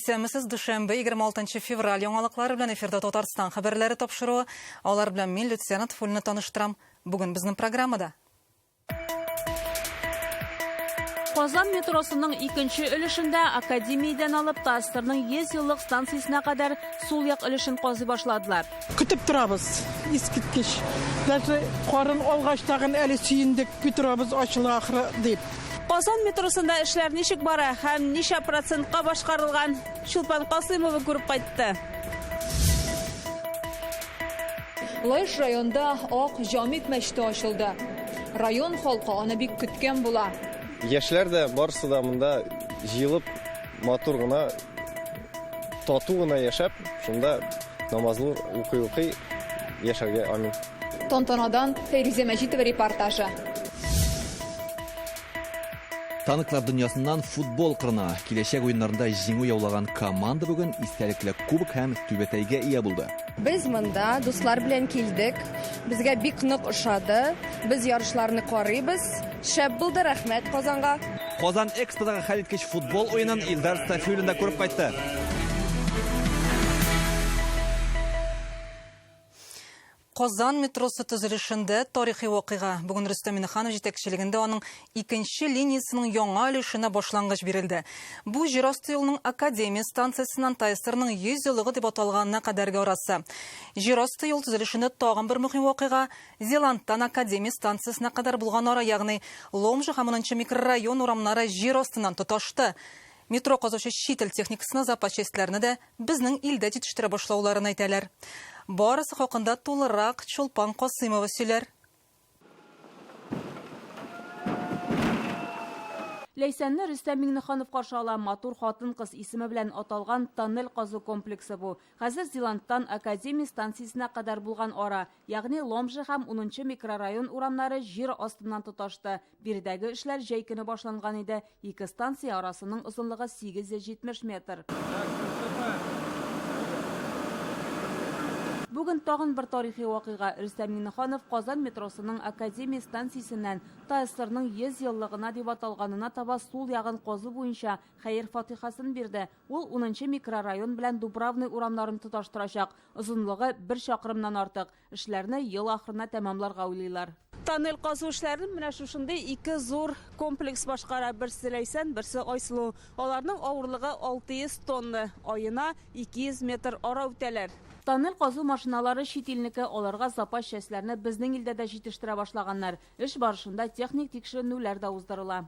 Исәмесез дүшәмбе 26 февраль яңалыклары белән эфирда Татарстан хәбәрләре тапшыруы. Алар белән мин Люциана Тфульны таныштырам. Бүген безнең программада. Казан метросының икенче өлешендә академиядан алып Тастерның 100 еллык станциясына кадәр сул як өлешен казый башладылар. Көтеп торабыз, искиткеч. Даже карын алгаштагын әле сөендек көтөрабыз ачыла ахры дип. Казан метросында эшләр ничек бара һәм ничә процентка башкарылган? Чулпан Касыймова күреп кайтты. Лайш районда ак җамик мәчете ачылды. Район халкы аны бик көткән була. Яшьләр дә барысы да монда җыелып, матур гына, тату гына яшәп, шунда намазлы укый яшәргә амин. Тантанадан Фәйрүзә Мәҗитова репортажы. Танклар дөньясыннан футбол кырына киләчәк уеннарында җиңү яулаган команда бүген истәлекле кубок һәм түбәтәйгә ия булды. Без монда дуслар белән килдек. Безгә бик нык ошады. Без ярышларны карыйбыз. Шәп булды, рәхмәт Казанга. Казан Эксподагы хәлиткеч футбол уенын Илдар Стафиуллин да күреп кайтты. Казан метросы төзелешендә тарихи вакыйга. Бүген Рөстәм Миннеханов җитәкчелегендә аның икенче линиясының яңа өлешенә башлангыч бирелде. Бу җирасты юлның Академия станциясеннән Тайстерның 100 еллыгы дип аталганына кадәрге арасы. Җирасты юл төзелешендә тагын бер мөһим вакыйга Зеландтан Академия станциясенә кадәр булган ара, ягъни Ломжа һәм 10 микрорайон урамнары җир астыннан тоташты. Метро казучы чит ил техникасына запас частьләрне дә безнең илдә җитештерә башлауларын әйтәләр. Барысы хакында тулырак Чулпан Касыймова сөйләр. Ләйсәнне Рөстәм Миннеханов каршы ала. Матур хатын-кыз исеме белән аталган тоннель казу комплексы бу. Хәзер Зеландтан Академия станциясенә кадәр булган ара, ягъни Ломжа һәм 10 микрорайон урамнары җир астыннан тоташты. Биредәге эшләр җәй көне башланган иде. Ике станция арасының озынлыгы 870 метр. Бүген тагын бер тарихи вакыйга. Рөстәм Миннеханов Казан метросының Академия станциясеннән Тайстерның 100 еллыгына дип аталганына таба сул ягын казу буенча хәер фатихасын бирде. Ул 10 микрорайон белән Дубравный урамнарын тоташтырачак. Озынлыгы 1 чакрымнан артык. Эшләрне ел ахырына тәмамларга уйлыйлар. Тоннель казу эшләрен менә шушындый ике зур комплекс башкара. Берсе Ләйсән, берсе Айсылу. Аларның авырлыгы 600 тонна. Аена 200 метр ара үтәләр. Тоннель казу машиналары чит илнеке, аларга запас частьләрне безнең илдә дә җитештерә башлаганнар. Эш барышында техник тикшеренүләр дә уздырыла.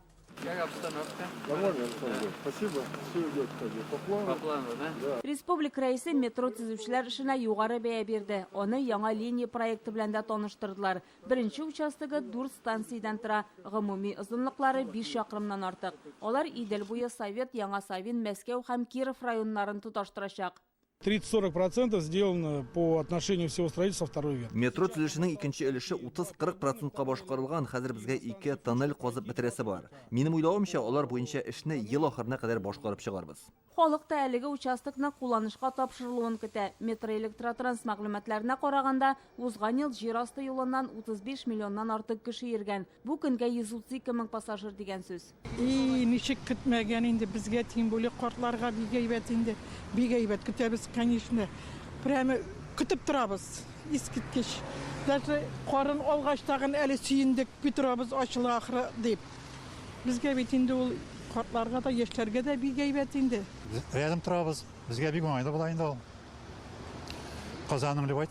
Республика рәисе метро төзүчеләр эшенә югары бәя бирде. Аны яңа линия проекты белән дә таныштырдылар. Беренче участогы 4 станциядән тора. Гомуми озынлыклары 5 чакрымнан артык. Алар Идел буе, Совет, Яңа Савин, Мәскәү һәм Киров районнарын тоташтырачак. 30-40% сделано по отношению всего строительства второй ветки. Метро төзелешенең икенче өлеше 30-40%ка башкарылган. Хәзер безгә 2 тоннель казып бетерәсе бар. Минем уйлавымча, алар буенча эшне ел ахырына кадәр башкарып чыгарбыз. Халык та әлеге участокны кулланышка тапшырылуын көтә. Метроэлектротранс мәгълүматларына караганда, узган ел җир асты юлыннан 35 миллионнан артык кеше йөргән. Бу көнгә 132 мең пассажир дигән сүз. Ничек көтмәгән инде безгә, тем более картларга бик әйбәт инде. Бик әйбәт көтәбез, конечно. Прямо көтеп торабыз, искиткеч. Даже карын алгаштагын әле сөендек көтөрабыз ачыла ахры дип. Безгә бит инде ул картларга да, яшьләргә дә бик әйбәт инде. Рядом торабыз. Безгә бик уңайлы була инде ул. Казанның любой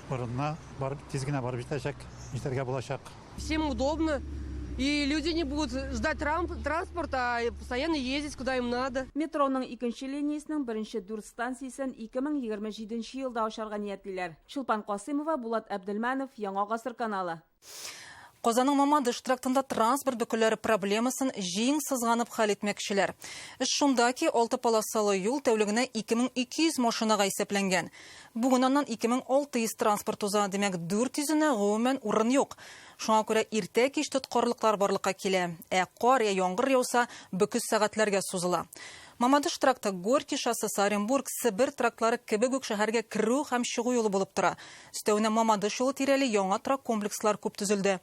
урынына барып, тиз генә барып җитәчәк, җитәргә булачак. Всем удобно. И люди не будут ждать транспорта, а постоянно ездить, куда им надо. Метроның икенче линиясының беренче 4 станциясен 2027 елда ачарга ниятлиләр. Чулпан Касыймова, Булат Әбделманов, Яңа Гасыр каналы. Казанның Мамадыш трактында транспорт бөкеләре проблемасын җиң сызганып хәл итмәкчеләр. Эш шунда ки, 6 полосалы юл тәүлегенә 2200 машинага исәпләнгән. Бүген аннан 2600 транспорт уза, димәк 400-нә гомумән урын юк. Шуңа күрә иртә кич тоткарлыклар барлыкка килә. Кар я яңгыр яуса, бөкес сәгатьләргә сузыла. Мамадыш тракты Горький шоссесі, Оренбург, Сибир трактлары кебек үк шәһәргә керү һәм чыгу юлы булып тора. Өстәвенә Мамадыш юлы тирәле яңа трак комплекслар күп төзелде.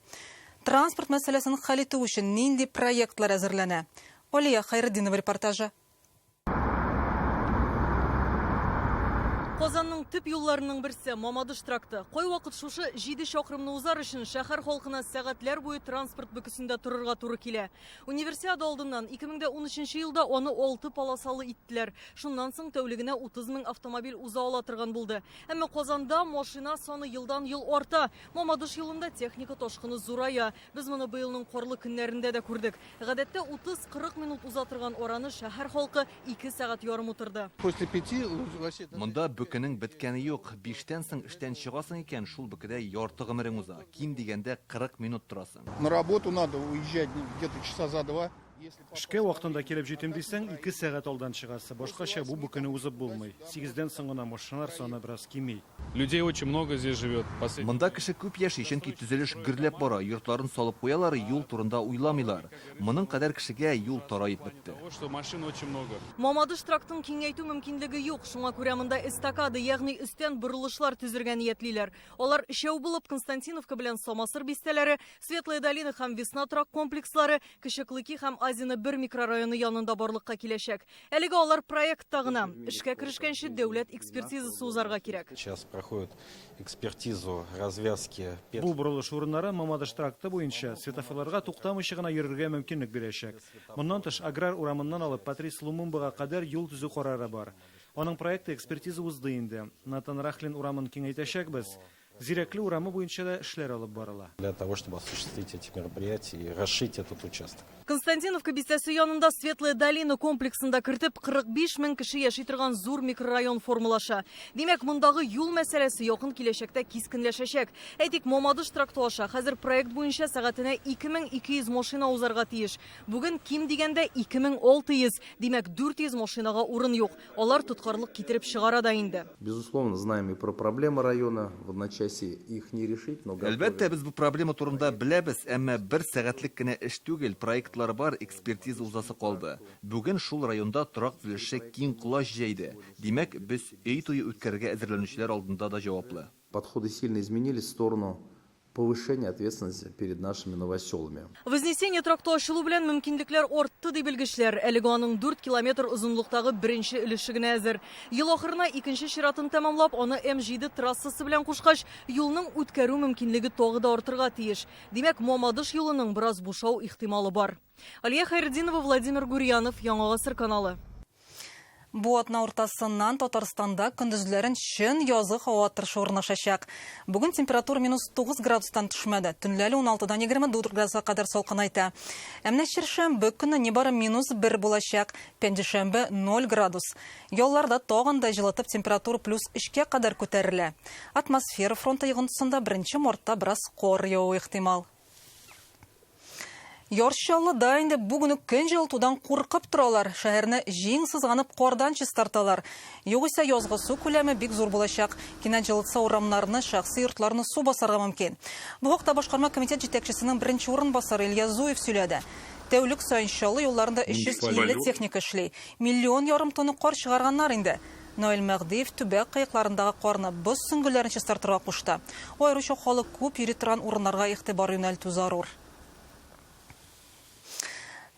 Транспорт мәсьәләсен хәл итү өчен нинди проектлар әзерләнә? Олия Хайретдинова репортажы. Qozonning tip yo'llarining birisi Mamadish trakti. Qo'y vaqt шушы 7 шақырымны узар өчен шәһәр халкына сәгатьләр буе транспорт бөкесендә турырга туры килә. Универсиада алдыннан 2013 елда аны 6 полосалы иттеләр. Шуннан соң тәүлегенә 30 мең автомобиль уза ала торган булды. Әмма Qozonda машина саны елдан-ел арта. Mamadish юлында техника ташкыны зурая. Без моны быелның карлы көннәрендә дә күрдек. Гадәттә 30-40 минут уза торган ораны шәһәр халкы 2 сәгать ярым утырды. Монда бөкенең беткәне юк. 5тән соң эштән чыгасың икән, шул бөкедә ярты гомерең уза. Ким дигәндә 40 минут торасың. На работу надо уезжать где-то часа за 2. Эшкә вакытында килеп җитим дисәң, 2 сәгать алдан чыгасы. Башкача бу бөкене узып булмый. 8дән соң гына машиналар саны бераз кимей. Людей очень много здесь живет. Монда кеше күп яши, чөнки төзелеш гөрләп бара. Йортларын салып куялар, юл турында уйламыйлар. Моның кадәр кешегә юл тараеп бетте. Что машин очень много. Mamadish трактын киңәйтү мөмкинлеге юк. Шуңа күрә монда эстакада, ягъни өстән борылышлар төзергә ниятлиләр. Алар өчәү булып Константиновка белән Самасыр бистәләре, Светлая долина һәм Весна трак комплекслары, Кечеклыки һәм Азина 1 микрорайоны янында барлыкка киләчәк. Әлегә алар проектта гына. Эшкә керешкәнче дәүләт экспертизасы узарга кирәк. Сейчас проходит экспертизу развязки. Бу бурылыш урыннары Mamadish тракты буенча светофорларга туктамыйча гына йөрергә мөмкинлек бирәчәк. Моннан тыш аграр урамыннан алып Патрис Лумумбага кадәр юл төзү карары бар. Аның проекты экспертиза узды инде. Натан Рахлин урамын киңәйтәчәкбез. Зирәкле урамы буенча да эшләр алып барыла. Для того, чтобы осуществить эти мероприятия и расширить этот участок. Константиновка бистәсе янында Светлая долина комплексында кертеп 45 мең кеше яши торган зур микрорайон формалаша. Димәк, мондагы юл мәсьәләсе якын киләчәктә кискенләшәчәк. Әйтик, Mamadish тракты аша хәзер проект буенча сәгатенә 2200 машина узарга тиеш. Бүген ким дигәндә 2600, димәк 400 машинага урын юк. Алар тоткарлык китереп чыгара да инде. Безусловно, знаем и про проблемы района. В одночасье их не решить, но Әлбәттә, без бу проблема турында беләбез, әмма 1 сәгатьлек кенә эш түгел, проектлар бар, экспертиза узасы калды. Бүген шул районда торак төзелеше киң кулаш җәйде. Димәк, без өй туе үткәргә әзерләнүчеләр алдында да җаваплы. Подходы сильно изменились в сторону повышения ответственности перед нашими новоселами. Вознесение тракты ачылу белән мөмкинлекләр артты ди белгечләр. Әлегә аның 4 километр озынлыктагы беренче өлеше генә әзер. Ел ахырына икенче чиратын тәмамлап, аны М7 трассасы белән кушкач, юлның үткәрү мөмкинлеге тагы да артырга тиеш. Димәк, Mamadish юлының бераз бушау ихтималы бар. Алия Хайрдинова, Владимир Гурьянов, Яңа Гасыр каналы. Бу атна уртасыннан Татарстанда көндезләрен шын язгы һава торышы урнашачак. Бүген температура -9 градустан төшмәде. Төнләле 16дан 24 градуска кадәр салкынайта. Әмма чәршәмбе көнне нибары -1 булачак, пәнҗешәмбе 0 градус. Ялларда тагын да җылытып температура +3 кадәр күтәрелә. Атмосфера фронты йогынтысында 1 мартта бераз кар яуы ихтимал. Яршаллыда инде бүген көн җылытудан куркып торалар. Шәһәрне җиң сызганып кардан чистарталар. Югыйсә язгы су күләме бик зур булачак. Кинәт җылытса урамнарны, шәхси йортларны су басарга мөмкин. Бу вакытта башкарма комитет җитәкчесенең беренче урынбасары Илья Зуев сөйләде. Тәүлек саен Чаллы юлларында 350 техника эшли. Миллион ярым тонна кар чыгарганнар инде. Наил Мәгдиев төбәк кыякларындагы карны боз сөңгеләрен чистартырга кушты. Аеруча халык күп йөри торган урыннарга игътибар юнәлтү зарур.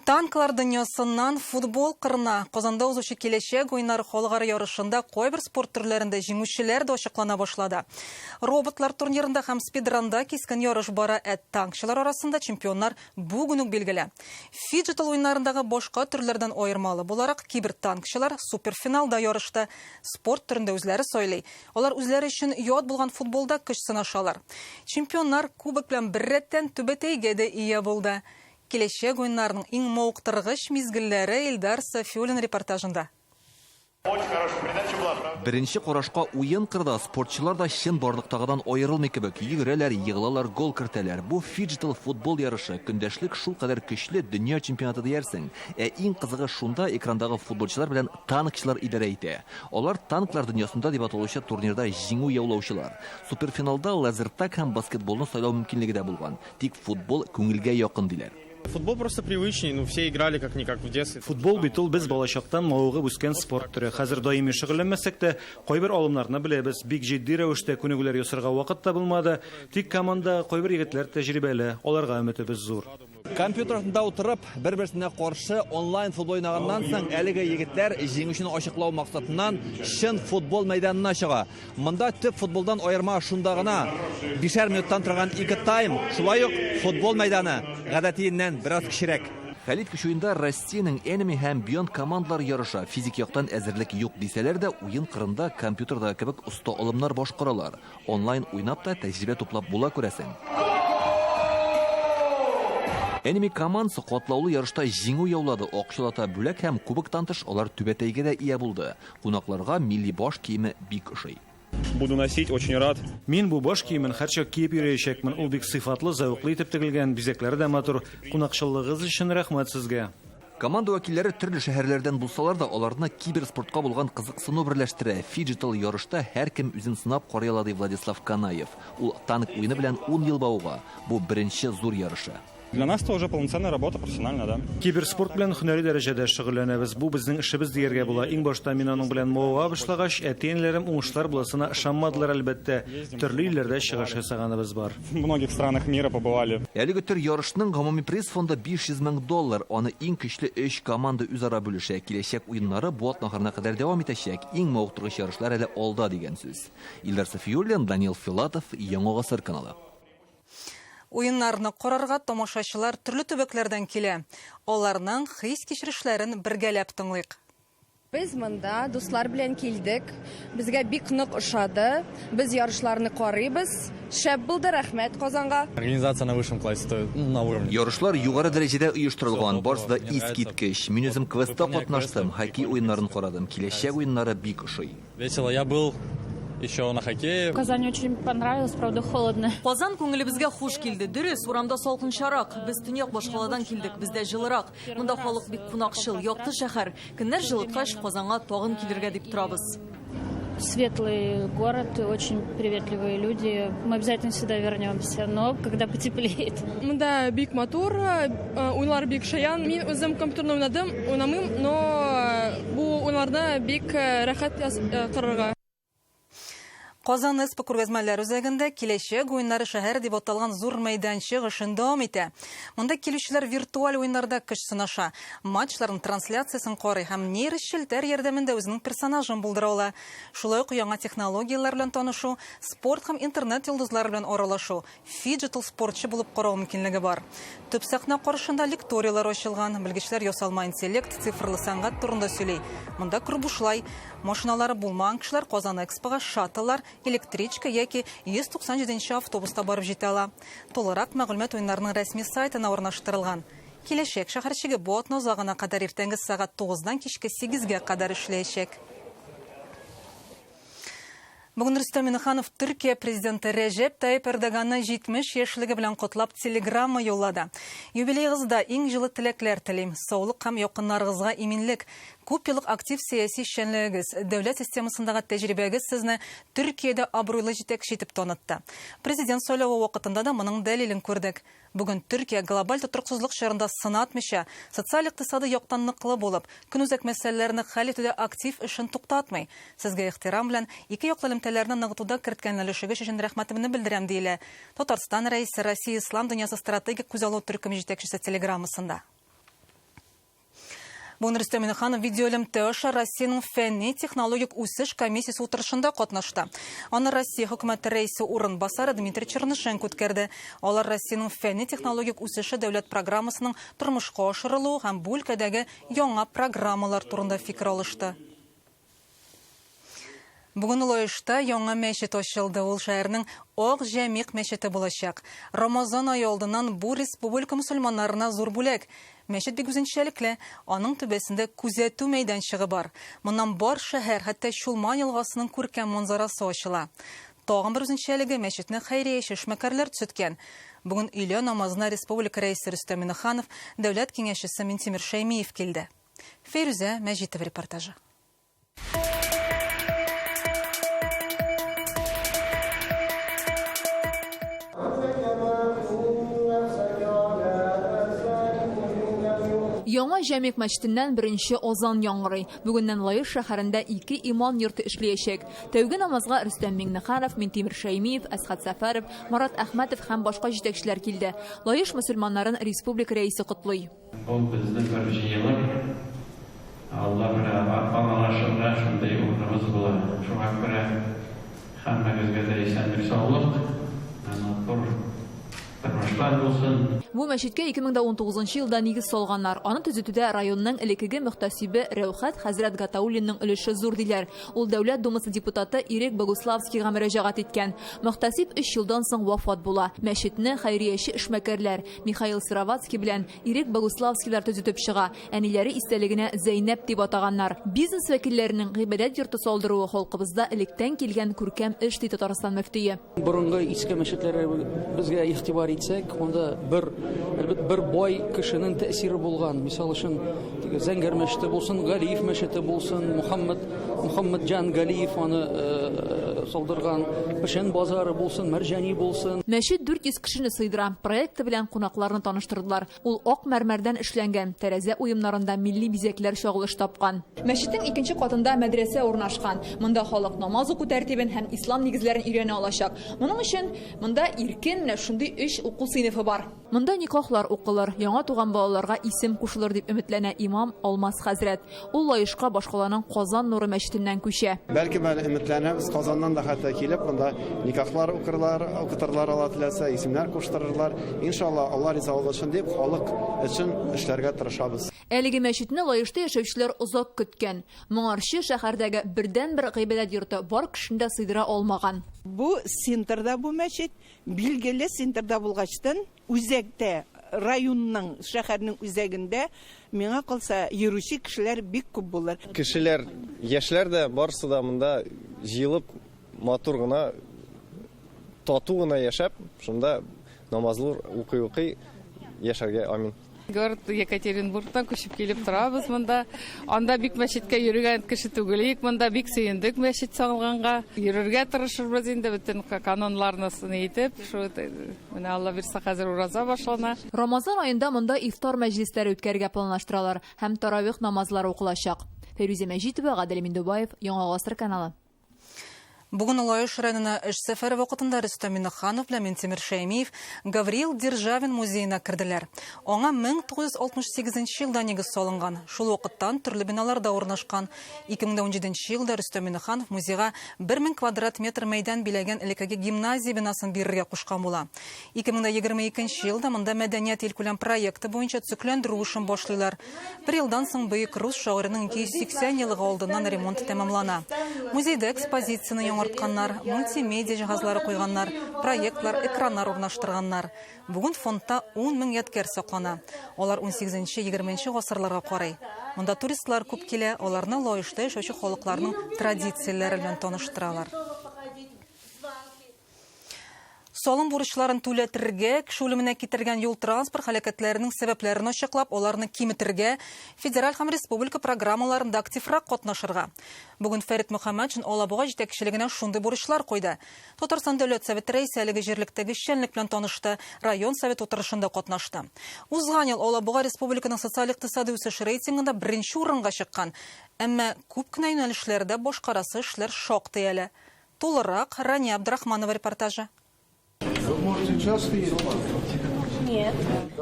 Танклар дөньясыннан футбол кырына Казанда узучы киләчәк уеннары халыкара ярышында кайбер спорт төрләрендә җиңүчеләр дә ачыклана башлады. Роботлар турнирында һәм спидранда кискен ярыш бара, танкчылар арасында чемпионнар бүген үк билгеле. Фиджитал уеннарындагы башка төрләрдән аермалы буларак кибертанкчылар суперфиналда ярышты. Спорт төрендә үзләре сайлый. Алар үзләре өчен ят булган футболда көч сынашалар. Чемпионнар кубок белән бер рәттән түбәтәйгә дә ия булды. Киләчәк уеннарның иң мавыктыргыч мизгелләре Илдар Сафиуллин репортажында. Беренче карашка уен кырда спортчылар да чын барлыктагыдан аерылмый кебек йөгерәләр, егылалар, гол кертәләр. Бу фиджитал футбол ярышы көндәшлек шул кадәр көчле дөнья чемпионаты диярсең. Иң кызыгы шунда экрандагы футболчылар белән танкчылар идарә итә. Алар танклар дөньясында дип аталучы турнирда җиңү яулаучылар. Суперфиналда лазертаг һәм баскетболны сайлау мөмкинлеге дә булган. Тик футбол күңелгә якын диләр. Футбол просто привычнее, все играли как-никак в детстве. Футбол бит ул без балачактан мавыгып үскән спорт төре. Хәзер даими шөгыльләнмәсәк тә, кайбер алымнарны беләбез. Бик җитди рәвештә күнегүләр ясарга вакыт та булмады. Тик команда кайбер егетләр тәҗрибәле, аларга өметебез зур. Компьютерда отырып, бір-бірсіне қарсы онлайн футбол ойнағаннан соң әлеге егетләр җиңүчене ачыклау максатыннан шын футбол мәйданына чыга. Монда төп футболдан аерма шунда гына 5 минуттан торган 2 тайм, шулай ук футбол мәйданы гадәтеннән бераз кичерәк. Хәлит көчуендә Россиянең Enemy һәм Beyond командалар ярыша физик яктан әзерлек юк дисәләр дә, уен кырында компьютерда кебек оста алымнар башкаралар. Онлайн уйнап та тәҗрибә туплап була күрәсең. Enemy командасы катлаулы ярышта җиңү яулады. Акчалата бүләк һәм кубок тантыш алар түбәтәйгә дә ия булды. Кунакларга милли баш киеме бик ошый. Буду носить, очень рад. Мин бу баш киемен һәрчак киеп йөрәячәкмен. Ул бик сыйфатлы, зәвыклы итеп тегелгән, бизәкләре дә матур. Кунакчылыгыгыз өчен рәхмәт сезгә. Команда вәкилләре төрле шәһәрләрдән булсалар да, аларны киберспортка булган кызыксыну берләштерә. Фиджитал ярышта һәркем үзен сынап карый ала ди Владислав Канаев. Ул танк уены белән 10 ел бауга. Бу беренче зур ярышы. Для нас это уже полноценная работа, профессиональная, да? Киберспорт белән һөнәри дәрәҗәдә шөгыльләнәбез. Бу безнең эшебез дияргә була. Иң башта мин аның белән мавыга башлагач, әтиенләрем уңышлар буласына ышанмадылар әлбәттә. Төрле илләрдә чыгыш ясаганыбыз бар. В многих странах мира побывали. Әлеге төр ярышның гомуми приз фонды $500,000. Аны иң көчле 3 команда үзара бүлешә. Киләчәк уеннары бу атнахырына кадәр дәвам итәчәк. Иң мавыктыргыч ярышлар әле алда дигән сүз. Илдар Сафиуллин, Данил Филатов, Яңа Гасыр каналы. Уеннарны карарга тамашачылар төрле төбәкләрдән килә. Аларның хис кичерешләрен бергәләп тыңлыйк. Без монда дуслар белән килдек. Безгә бик нык ошады. Без ярышларны карыйбыз. Шәп булды, рәхмәт Казанга. Организация на высшем классе, на уровне. Ярышлар югары дәрәҗәдә оештырылган. Барысы да искиткеч. Мин үзем квестта катнаштым, хоккей уеннарын карадым. Киләчәк уеннары бик ошый. Весело, я был еще на хоккее. В Казани очень понравилось, правда, холодно. Казан күңелебезгә хуш килде. Дөрес, урамда салкынчарак. Біз төньяк башкаладан килдек, бездә җылырак. Монда халык бик кунакчыл, якты шәһәр. Көннәр җылыткач Казанга тагын килергә дип торабыз. Светлый город, очень приветливые люди. Мы обязательно сюда вернемся, но когда потеплеет. Монда бик матур, уйлар бик шаян. Мин үзем компьютерны уйнамыйм, но бу уйларда бик рәхәт карарга. Казан Эспо күргәзмәләре үзәгендә киләчәк уеннары шәһәр дип аталган зур мәйданчык эшен дәвам итә. Монда килүчеләр виртуаль уеннарда көч сынаша. Матчларның трансляциясын карый һәм нейрошелтәр ярдәмендә үзенең персонажын булдыра ала. Шулай ук яңа технологиялар белән танышу, спорт һәм интернет йолдызлары белән аралашу, фиджитал спортчы булып карау мөмкинлеге бар. Төп сәхнә каршында лекториялар ачылган, белгечләр ясалма интеллект, цифрлы сәнгать турында сөйли. Монда күрбушлай, машиналары булмаган кешеләр Казан Экспога шаттылар, электричка яки 197 автобуста барып җитә ала. Толырак мәгълүмат уеннарының рәсми сайтына урнаштырылган. Киләчәк шәһәрчеге бу атна узагына кадәр иртәнге сәгать 9-дан кичке 8-гә кадәр эшләячәк. Бүген Рөстәм Миңнеханов Төркия президенты Рәҗәп Тайип Эрдоганны 70 яшьлеге белән котлап телеграмма юллады. Юбилейгызда иң җылы теләкләр телим, саулык һәм якыннарыгызга иминлек, күп еллык актив сәяси эшчәнлегегез, дәүләт системасындагы тәҗрибәгез сезне Төркиядә абруйлы җитәкче итеп танытты. Президент сөйләве вакытында да моның дәлилен күрдек. Бүген Төркия глобаль тотрыксызлык шарында сынатмыйча, социаль-икътисади яктан ныклы булып, көнүзәк мәсьәләләрне хәл итүдә актив эшен туктатмый. Сезгә ихтирам белән ике яклы элемтәләрне ныгытуда керткән өлешегез өчен рәхмәтемне белдерәм диелә. Татарстан рәисе Россия ислам дөньясы стратегик күзаллау төркеме җитәкчесе телеграммасында. Бүген Рөстәм Миңнеханов видеоэлемтә аша Россиянең фәнни технологик үсеш комиссиясе утырышында катнашты. Аны Россия хөкүмәте рәисе урынбасары Дмитрий Чернышенко үткәрде. Алар Россиянең фәнни технологик үсеше дәүләт программасының тормышка ашырылуы һәм бу өлкәдәге яңа программалар турында фикер алышты. Бүген Лоешта яңа мәчет ачылды. Ул шәһәрнең Ак Җәмигъ мәчете булачак. Рамазан ае алдыннан бу республика мөселманнарына зур бүләк. Мәчет бик үзенчәлекле, аның төбәсендә күзәтү мәйданчыгы бар. Моннан бар шәһәр, хәтта Чулман елгасының күркәм манзарасы ачыла. Тагын бер үзенчәлеге мәчетне хәйрия эшмәкәрләр төзеткән. Бүген өйлә намазына республика рәисе Рөстәм Миңнеханов, дәүләт киңәшчесе Минтимер Шәймиев килде. Фәйрүзә Мәҗитова репортажы. Яңа Җәмик мәчетеннән беренче азан яңгырый. Бүгеннән Лаеш шәһәрендә 2 иман йорты эшләячәк. Тәүге намазга Рөстәм Миңнеханов, Минтимер Шәймиев, Әсхат Сәфәров, Марат Әхмәтов һәм башка җитәкчеләр килде. Лаеш мөселманнарын республика рәисе котлый. Бу безнең бер җыелыш. Алла белән аңлашырга шундый урыныбыз була. Шуңа күрә һәммәгезгә дә исәнлек, саулык, Бу мәчеткә 2019 елда нигез салганнар. Аны төзетүдә районның элекеге мөхтәсибе Рәүхәт хәзрәт Гатауллинның өлеше зур диләр. Ул дәүләт думасы депутаты Ирек Богуславскийга мөрәҗәгать иткән. Мөхтәсиб 3 елдан соң вафат була. Мәчетне хәйрияче эшмәкәрләр Михаил Сыровацкий белән Ирек Богуславскийлар төзетеп чыга. Әниләре истәлегенә Зәйнәп дип атаганнар. Бизнес вәкилләренең гыйбадәт йорты салдыруы халкыбызда электән килгән күркәм эш ди Татарстан мөфтие. Борынгы иске мәчетләр безгә игътибар итсәк, онда бер бай кешенең тәэсире булган. Мисал өчен Зәңгәр мәчете булсын, Галиев мәчете булсын, Мөхәммәд Җан Галиев аны салдырган, Пешен базары булсын, Мәрҗани булсын. Мәчет 400 кешене сыйдыра. Проекты белән кунакларны таныштырдылар. Ул ак мәрмәрдән эшләнгән. Тәрәзә уемнарында милли бизәкләр чагылыш тапкан. Мәчетнең 2нче катында мәдрәсә урнашкан. Монда халык намаз уку тәртибен һәм ислам нигезләрен өйрәнә алачак. Моның өчен монда иркен менә шундый 3 уку сыйныфы бар. Монда никахлар укылыр, яңа туган балаларга исем кушылыр дип өметләнә имам Алмаз хәзрәт. Ул Лаешка башкаланың Казан нуры мәчетеннән күчә. Бәлки мәле өметләнәбез Казаннан да хәтта килеп, монда никахлар укытырлар, Алла теләсә, исемнәр куштырырлар. Иншалла, Алла ризалыгы өчен дип халык өчен эшләргә тырышабыз. Әлеге мәчетне Лаешта яшәүчеләр озак көткән. Моңарчы шәһәрдәге бердән-бер гыйбадәт йорты бар кешендә сыйдыра алмаган. Бу центрда бу мәчет, билгеле центрда булгачтан, үзәктә районның, шәһәрнең үзәгендә миңа калса йөрүче кешеләр бик күп булыр. Кешеләр, яшьләр дә барысы да монда җыелып, матур гына, тату гына яшәп, шунда намазлар укый яшәргә амин. Город Екатеринбургтан күчеп килеп торабыз монда. Анда бик мәчеткә йөргән кеше түгел, монда бик сөендек мәчет салганга. Йөрергә тырышырбыз инде бөтен канонларны итеп. Шу менә Алла бирсә хәзер ураза башлана. Рамазан аенда монда ифтар мәҗлесләре үткәргә планлаштыралар һәм таравих намазлары укылачак. Фәрүзә Мәҗитова, Гадел Миндубаев, Яңа Гасыр каналы. Бүген Лаеш районына эш сәфәре вакытында Рөстәм Миңнеханов белән Минтимер Шәймиев Гавриил Державин музеена керделәр. Аңа 1968 елда нигез салынган. Шул вакыттан төрле биналарда урнашкан. 2017 елда Рөстәм Миңнеханов музейга 1000 квадрат метр мәйдан биләгән элекеге гимназия бинасын бирергә кушкан була. 2022 елда монда мәдәният илкүләм проекты буенча төзекләндерү эшен башлыйлар. Бер елдан соң бөек рус шагыйренең 280 еллыгы алдыннан ремонт тәмамлана. Музейда экспозицияны яңартканнар, мультимедиа җиһазлары куйганнар, проектлар, экраннар урнаштырганнар. Бүген фондта 10 000 ядкәр саклана. Алар 18-20 гасырларга карый. Монда туристлар күп килә, аларны Лаешта яшәүче халыкларның традицияләре белән таныштыралар. Салым бурычларын түләтергә, кеше үлеменә китергән юл транспорт һәлакәтләренең сәбәпләрен ачыклап, аларны киметергә, федераль һәм республика программаларында активрак катнашырга. Бүген Фәрит Мөхәммәтшин Алабуга җитәкчелегенә шундый бурычлар куйды. Татарстан дәүләт советы рәисе әлеге җирлектәге эшчәнлек белән танышты, район совет утырышында катнашты. Узган ел Алабуга республиканың социаль-икътисади үсеш рейтингында беренче урынга чыккан. Әмма күп кенә юнәлешләрдә башкарасы эшләр шактый әле. Тулырак Рания Абдрахманова репортажы. Вы можете часто ездить? Нет.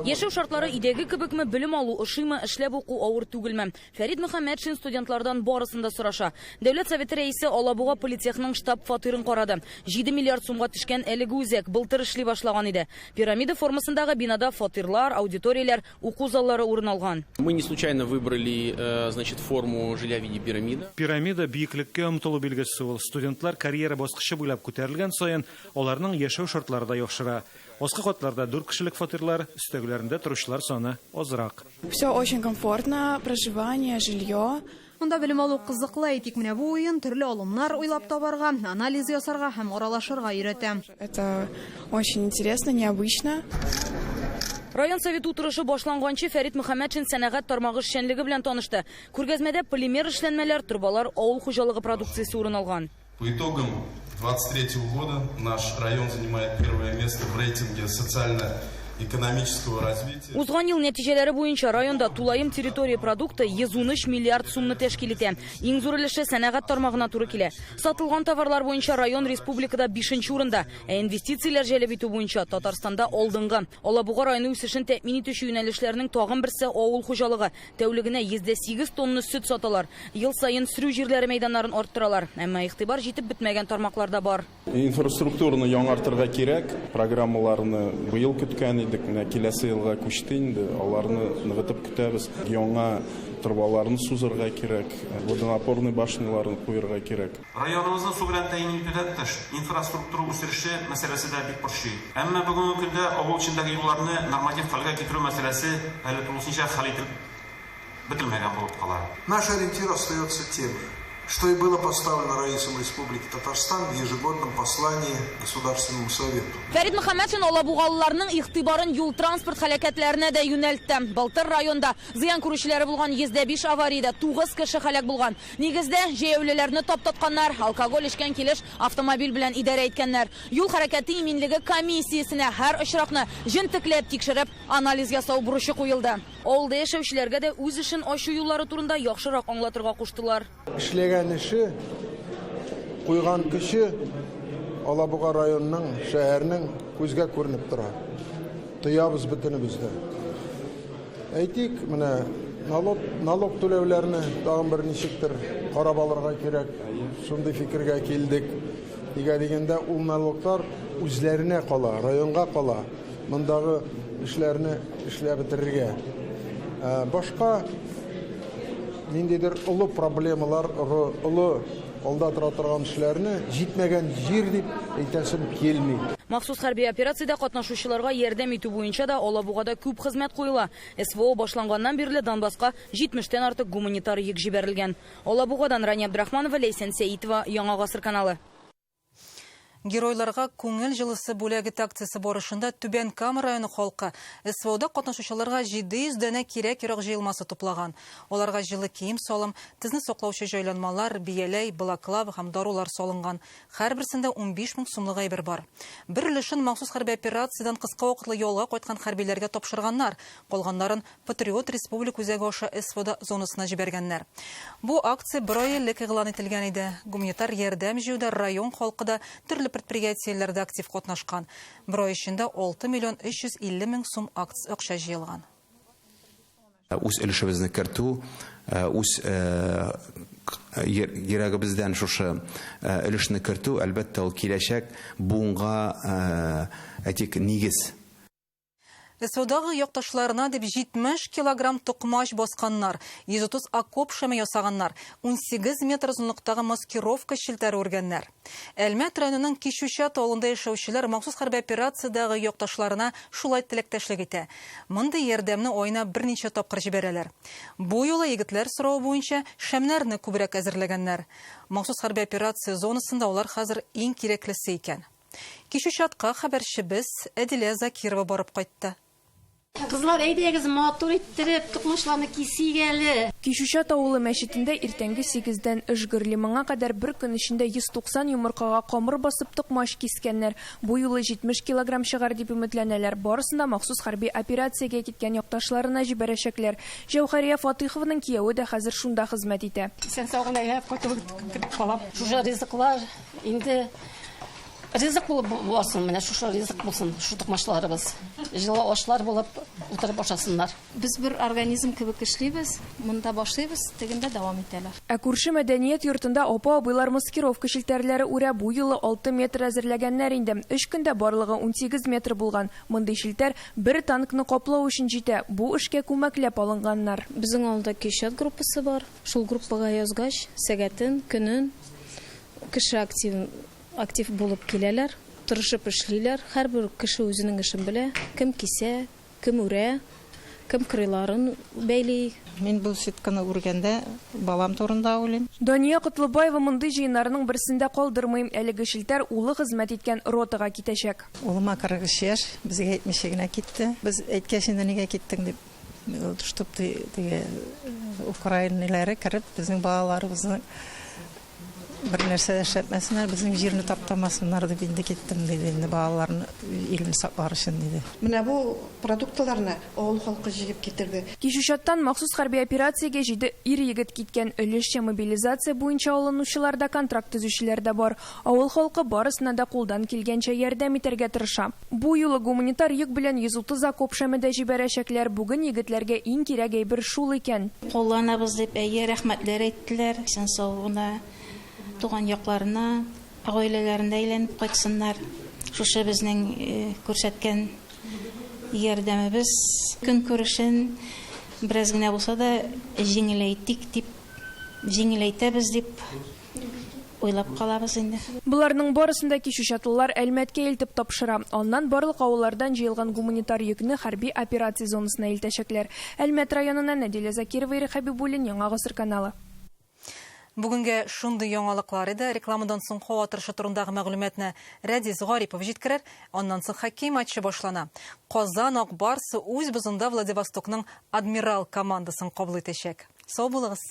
Яшәү шартлары идәге кебекме, белем алу, ошыймы, эшләп уку авыр түгелме? Фәрит Мөхәммәтшин студентлардан барысында сораша. Дәүләт советы рәисе Алабуга политехның штаб фатирын карады. 7 миллиард сумга төшкән әлеге үзәк былтыр эшли башлаган иде. Пирамида формасындагы бинада фатирлар, аудиториялар, уку заллары урын алган. Мы не случайно выбрали, форму жилья в виде пирамиды. Пирамида биеклеккә омтылу билгесе ул. Студентлар карьера баскычы буйлап күтәрелгән саен, аларның яшәү шартлары да яхшыра. Аскы катларда 4 кешелек фатирлар, өстәгеләрендә торучылар саны азрак. Все очень комфортно, проживание, жилье. Монда белем алу кызыклы, әйтик менә бу уен төрле алымнар уйлап табарга, анализ ясарга һәм аралашырга өйрәтә. Это очень интересно, необычно. Район совет утырышы башланганчы Фәрит Мөхәммәтшин сәнәгать тармагы эшчәнлеге белән танышты. Күргәзмәдә полимер эшләнмәләр, турбалар, авыл хуҗалыгы продукциясе урын алган. По итогам 2023 года наш район занимает первое место в рейтинге социально экономического развития. Узган ел нәтиҗәләре буенча районда тулайым территория продукты 113 миллиард сумны тәшкил итә. Иң зур өлеше сәнәгать тармагына туры килә. Сатылган товарлар буенча район республикада 5нче урында, инвестицияләр җәлеп итү буенча Татарстанда алдынгы. Алабуга районы үсешен тәэмин итүче юнәлешләрнең тагын берсе авыл хуҗалыгы. Тәүлегенә 8 тонна сөт саталар. Ел сайын сөрү җирләре мәйданнарын арттыралар. Әмма игътибар җитеп бетмәгән тармакларда бар. Инфраструктураны яңартырга кирәк, программаларны быел көткән идек, менә киләсе елга күчте инде, аларны ныгытып көтәбез. Яңа трубаларны сузырга кирәк, водонапорный башняларны куярга кирәк. Районыбызның су белән тәэмин итүдән тыш инфраструктура үсеше мәсьәләсе дә бик борчый. Әмма бүгенге көндә авыл ичендәге юлларны норматив хәлгә китерү мәсьәләсе әле тулысынча хәл итеп бетелмәгән булып кала. Наш ориентир остается тем же, что и было поставлено Раисом Республики Татарстан в ежегодном послании Государственному Совету. Фәрит Мөхәммәтшин алабугалыларның игътибарын юл транспорт хәлакәтләренә дә юнәлтте. Былтыр районда зыян күрүчеләре булган 105 авариядә 9 кеше һәлак булган. Нигездә җәяүлеләрне таптатканнар, алкоголь эчкән килеш автомобиль белән идарә иткәннәр. Юл хәрәкәте иминлеге комиссиясенә һәр очракны җентекләп тикшереп, анализ ясау бурычы куелды. Авылда яшәүчеләргә дә үз эшен ачу юллары турында яхшырак аңлатырга куштылар. Эшләгән эше, куйган кеше Алабуга районының, шәһәрнең күзгә күренеп тора. Тоябыз бөтенебездә. Әйтик, менә налог түләүләрне тагын бер ничектер карап алырга кирәк. Шундый фикергә килдек. Нигә дигәндә, ул налоглар үзләренә кала, районга кала. Мондагы эшләрне эшләп бетерергә. Башка ниндидер олы проблемалар, олы алда тора торган эшләрне җитмәгән җир дип әйтәсем килми. Махсус хәрби операциядә катнашучыларга ярдәм итү буенча да Алабугада күп хезмәт куела. СВО башланганнан бирле Донбасска 70тән артык гуманитар йөк җибәрелгән. Алабугадан Рания Абдрахманова, Лейсен Сәитова, Яңа гасыр каналы. Геройларга күңел җылысы бүләге акциясе барышында Түбән Кама районы халкы СВОда катнашучыларга 700 дәнә кирәк-ярак җыелмасы туплаган. Аларга җылы кием салым, тезне саклаучы җайланмалар, бияләй, балаклав һәм дарулар салынган. Һәрберсендә 15 мең сумлык әйбер бар. Бер өлешен махсус хәрби операциядан кыска вакытлы ялга кайткан хәрбиләргә тапшырганнар. Калганнарын Патриот Республика үзәге аша СВОда зонасына җибәргәннәр. Бу акция бер ай элек игълан ителгән иде. Гуманитар ярдәм җыюда район халкы да төрле предприятиеләрдә актив катнашкан. Бер ай эчендә 6 миллион 350 мең сум акча җыелган. Үз өлешебезне кертү, үз йөрәгебездән шушы өлешне кертү, әлбәттә ул киләчәк буынга әйтик нигез. СВОдагы якташларына дип 70 килограмм тукмаш басканнар, 130 окоп шәме ясаганнар, 18 метр озынлыктагы маскировка шилтәре үргәннәр. Әлмәт районының Кишүчат авылында яшәүчеләр махсус хәрби операциядагы якташларына шулай теләктәшлек итә. Мондый ярдәмне айына берничә тапкыр җибәрәләр. Бу юлы егетләр сорау буенча шәмнәрне күбрәк әзерләгәннәр. Махсус хәрби операция зонасында улар хәзер иң кирәклесе икән. Кишүчатка хәбәрчебез Әдилә Закирова барып кайтты. Кызлар, әйдәгез, матур иттереп, тукмашларны кисик әле. Кишүчат авылы мәчетендә иртәнге 8-дән эшгырли моңа кадәр бер көн эчендә 190 йомыркага камыр басып тукмаш кискәннәр. Бу юлы 70 килограмм чыгар дип өметләнәләр. Барысында махсус хәрби операциягә киткән якташларына җибәрәчәкләр. Җәүһәрия Фатыйхованың кияве дә хәзер шунда хезмәт итә. Сен сагына яп кайтып калап. Шуша ризыклар инде ризык булсын, менә шуша ризык булсын, шу тукмашларыбыз. Җылы ашлар булып утырып ашасыннар. Без бер организм кебек эшлибез, монда башлыйбыз, тегендә дәвам итәләр. Ә күрше мәдәният йортында апа-абыйлар маскировка шилтәрләре үрә бу юлы 6 метр әзерләгәннәр инде. 3 көндә барлыгы 18 метр булган. Мондый шилтәр бер танкны каплау өчен җитә. Бу эшкә күмәкләп алынганнар. Безнең алда Кишат группасы бар. Шул группага язгач, сәгатен, көнен кеше актив булып киләләр, тырышып эшлиләр. Һәрбер кеше үзенең эшен белә. Кем кисә, кем үрә, кем крыларын бәйли. Мин бу сетканы үргәндә балам турында уйлыйм. Дания Котлыбаева мондый җыеннарның берсендә калдырмыйм. Әлеге шилтәр улы хезмәт иткән ротага китәчәк. Улыма 40 яшь, безгә 70 генә китте. Без әйткәч инде нигә киттең дип төштеп теге украинлылары кереп безнең балаларыбызны bir нәрсә эшләтмәсеннәр, безнең җирне таптамасыннар дип инде киттем диде, инде балаларны илне саклар өчен диде. Менә бу продуктларны авыл халкы җыеп китерде. Кишүчаттан махсус хәрби операциягә 7 ир-егет киткән, өлешчә мобилизация буенча алынучыларда контракт төзүчеләр дә бар. Авыл халкы барысына да кулдан килгәнчә ярдәм итәргә тырыша. Бу юлы гуманитар йөк белән 130 окоп шәмәдә җибәрәчәкләр. Бүген егетләргә иң кирәк әйбер шул икән. Кулланабыз дип рәхмәтләр әйттеләр. Син сауына, туган якларына, гаиләләрендә әйләнеп кайтсыннар. Шушы безнең күрсәткән ярдәмебез көн күрешен бераз гына булса да җиңеләйтәбез дип уйлап калабыз инде. Буларның барысында кишүчатлылар Әлмәткә илтеп тапшыра. Аннан барлык авыллардан җыелган гуманитар йөкне хәрби операция зонасына илтәчәкләр. Әлмәт районына Нәдилә Закирова, Ирек Хәбибуллин, Яңа Гасыр каналы. Бүгенге шундый яңалыклар иде. Рекламадан соң һава торышы турындагы мәгълүматны Рәдис Гарипов җиткерер. Аннан соң хоккей матчы башлана. Казан Ак Барсы үз бозында Владивостокның Адмирал командасын кабул итәчәк. Сау булыгыз.